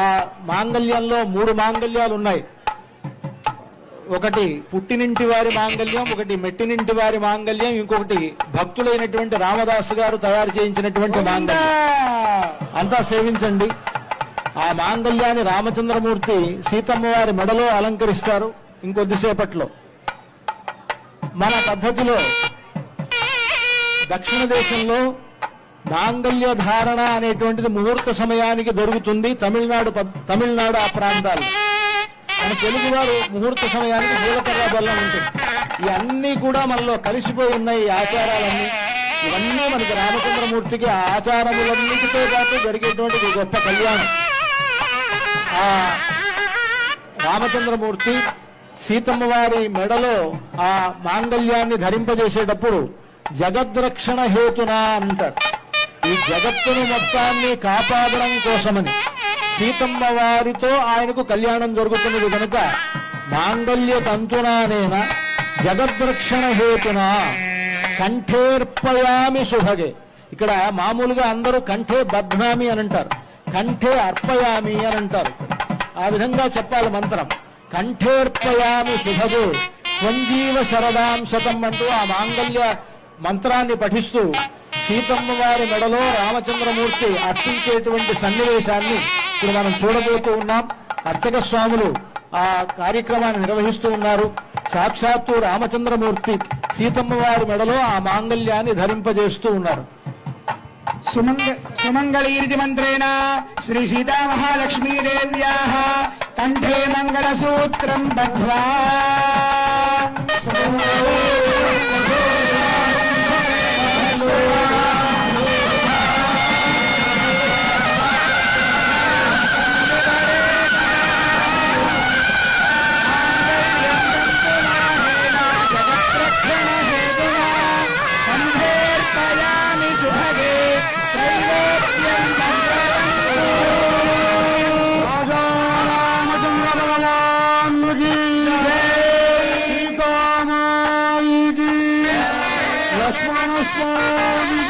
ఆ మాంగళ్యంలో 3 మాంగళ్యాలు ఉన్నాయి. ఒకటి పుట్టినింటి వారి మాంగళ్యం, ఒకటి మెట్టినింటి వారి మాంగళ్యం, ఇంకొకటి భక్తులైనటువంటి రామదాసు గారు తయారు చేయించినటువంటి మాంగళ్యం. అంతా సేవించండి. ఆ మాంగళ్యాన్ని రామచంద్రమూర్తి సీతమ్మ వారి మెడలో అలంకరిస్తారు ఇంకొద్దిసేపట్లో. మన పద్ధతిలో దక్షిణ దేశంలో మాంగళ్య ధారణ అనేటువంటిది ముహూర్త సమయానికి జరుగుతుంది. తమిళనాడు ఆ ప్రాంతాలు. మన తెలుగు వారు ముహూర్త సమయానికి జీలకర్ర బెల్లం ఉంటుంది. ఇవన్నీ కూడా మనలో కలిసిపోయి ఉన్నాయి. ఈ ఆచారాలన్నీ ఇవన్నీ మనకి రామచంద్రమూర్తికి ఆ ఆచారములన్నిటితో పాటు జరిగేటువంటి గొప్ప కళ్యాణం. ఆ రామచంద్రమూర్తి సీతమ్మ వారి మెడలో ఆ మాంగళ్యాన్ని ధరింపజేసేటప్పుడు జగద్రక్షణ హేతున అంటారు. ఈ జగత్తును మొత్తాన్ని కాపాడడం కోసమని సీతమ్మ వారితో ఆయనకు కళ్యాణం జరుగుతున్నది కనుక మాంగళ్య తంతునానేన జగద్రక్షణ హేతున కంఠేర్పయామి శుభగే. ఇక్కడ మామూలుగా అందరూ కంఠే బధ్నామి అని అంటారు, కంఠే అర్పయామి అని అంటారు. ఆ విధంగా చెప్పాలి మంత్రం. కంఠేర్పయామి శుభగే త్వంజీవ శరదాం శతం అంటూ ఆ మాంగళ్య మంత్రాన్ని పఠిస్తూ సీతమ్మ వారి మెడలో రామచంద్రమూర్తి అర్పించేటువంటి సన్నివేశాన్ని ఇప్పుడు మనం చూడబోతూ ఉన్నాం. అర్చక స్వాములు ఆ కార్యక్రమాన్ని నిర్వహిస్తూ ఉన్నారు. సాక్షాత్తు రామచంద్రమూర్తి సీతమ్మ వారి మెడలో ఆ మాంగళ్యాన్ని ధరింపజేస్తూ ఉన్నారు. సుమంగళీరితి మంత్రేణ శ్రీ సీతా మహాలక్ష్మీదేవ్యాః కంఠే మంగళసూత్రం బధ్వా లక్ష్మణ స్వామి